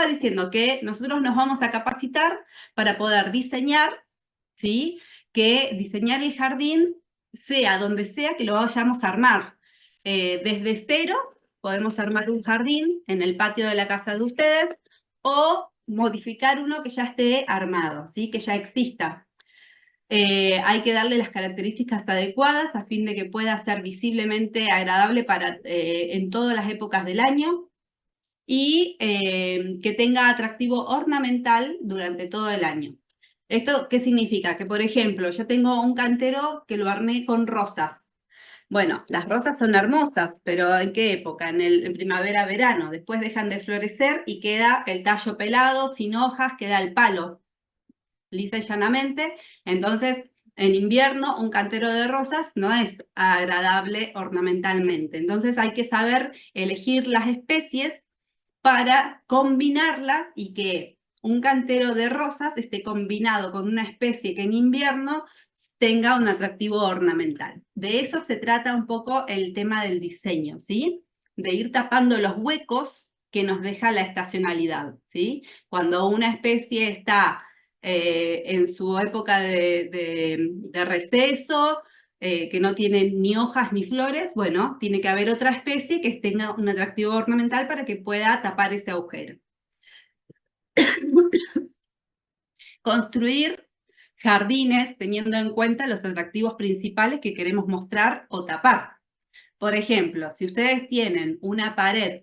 diciendo que nosotros nos vamos a capacitar para poder diseñar, ¿sí? Que diseñar el jardín sea donde sea que lo vayamos a armar. Desde cero podemos armar un jardín en el patio de la casa de ustedes o modificar uno que ya esté armado, ¿sí? Que ya exista. Hay que darle las características adecuadas a fin de que pueda ser visiblemente agradable en todas las épocas del año y que tenga atractivo ornamental durante todo el año. ¿Esto qué significa? Que, por ejemplo, yo tengo un cantero que lo armé con rosas. Bueno, las rosas son hermosas, pero ¿en qué época? En primavera, verano. Después dejan de florecer y queda el tallo pelado, sin hojas, queda el palo, lisa y llanamente. Entonces, en invierno, un cantero de rosas no es agradable ornamentalmente. Entonces, hay que saber elegir las especies para combinarlas y que un cantero de rosas esté combinado con una especie que en invierno tenga un atractivo ornamental. De eso se trata un poco el tema del diseño, ¿sí? De ir tapando los huecos que nos deja la estacionalidad, ¿sí? Cuando una especie está en su época de receso, que no tiene ni hojas ni flores, bueno, tiene que haber otra especie que tenga un atractivo ornamental para que pueda tapar ese agujero. Construir jardines teniendo en cuenta los atractivos principales que queremos mostrar o tapar. Por ejemplo, si ustedes tienen una pared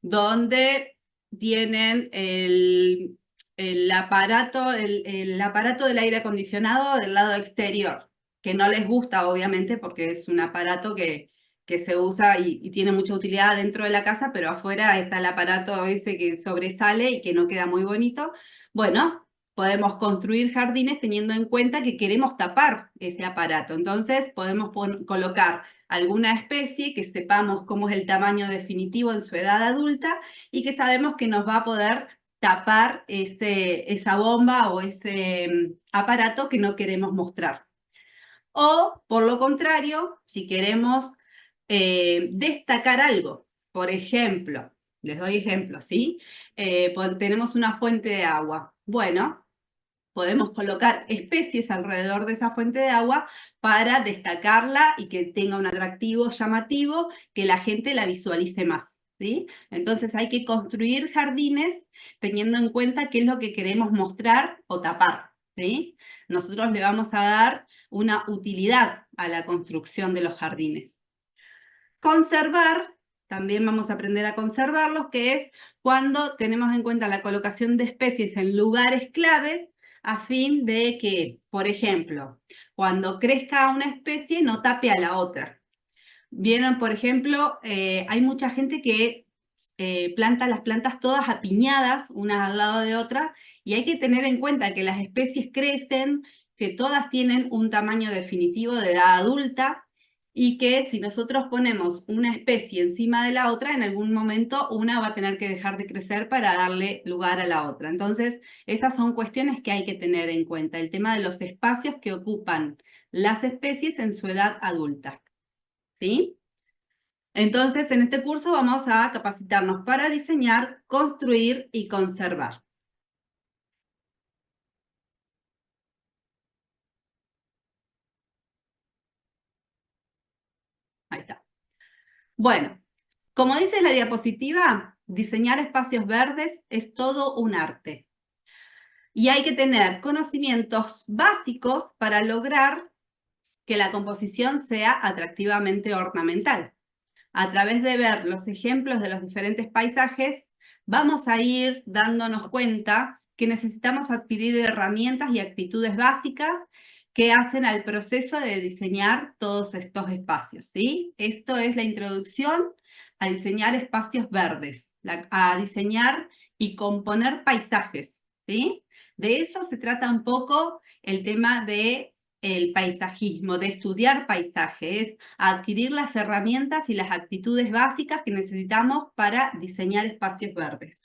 donde tienen el aparato del aire acondicionado del lado exterior, que no les gusta obviamente porque es un aparato que se usa y tiene mucha utilidad dentro de la casa, pero afuera está el aparato ese que sobresale y que no queda muy bonito. Bueno, podemos construir jardines teniendo en cuenta que queremos tapar ese aparato. Entonces podemos colocar alguna especie que sepamos cómo es el tamaño definitivo en su edad adulta y que sabemos que nos va a poder tapar esa bomba o ese aparato que no queremos mostrar. O, por lo contrario, si queremos destacar algo, por ejemplo, les doy ejemplos, ¿sí? Tenemos una fuente de agua. Bueno, podemos colocar especies alrededor de esa fuente de agua para destacarla y que tenga un atractivo llamativo, que la gente la visualice más, ¿sí? Entonces hay que construir jardines teniendo en cuenta qué es lo que queremos mostrar o tapar, ¿sí? Nosotros le vamos a dar una utilidad a la construcción de los jardines. Conservar, también vamos a aprender a conservarlos, que es cuando tenemos en cuenta la colocación de especies en lugares claves a fin de que, por ejemplo, cuando crezca una especie no tape a la otra. Vieron, por ejemplo, hay mucha gente que planta las plantas todas apiñadas, unas al lado de otras, y hay que tener en cuenta que las especies crecen, que todas tienen un tamaño definitivo de edad adulta, y que si nosotros ponemos una especie encima de la otra, en algún momento una va a tener que dejar de crecer para darle lugar a la otra. Entonces, esas son cuestiones que hay que tener en cuenta, el tema de los espacios que ocupan las especies en su edad adulta. ¿Sí? Entonces, en este curso vamos a capacitarnos para diseñar, construir y conservar. Ahí está. Bueno, como dice la diapositiva, diseñar espacios verdes es todo un arte. Y hay que tener conocimientos básicos para lograr que la composición sea atractivamente ornamental. A través de ver los ejemplos de los diferentes paisajes, vamos a ir dándonos cuenta que necesitamos adquirir herramientas y actitudes básicas que hacen al proceso de diseñar todos estos espacios, ¿sí? Esto es la introducción a diseñar espacios verdes, a diseñar y componer paisajes, ¿sí? De eso se trata un poco el tema de el paisajismo, de estudiar paisajes, adquirir las herramientas y las actitudes básicas que necesitamos para diseñar espacios verdes.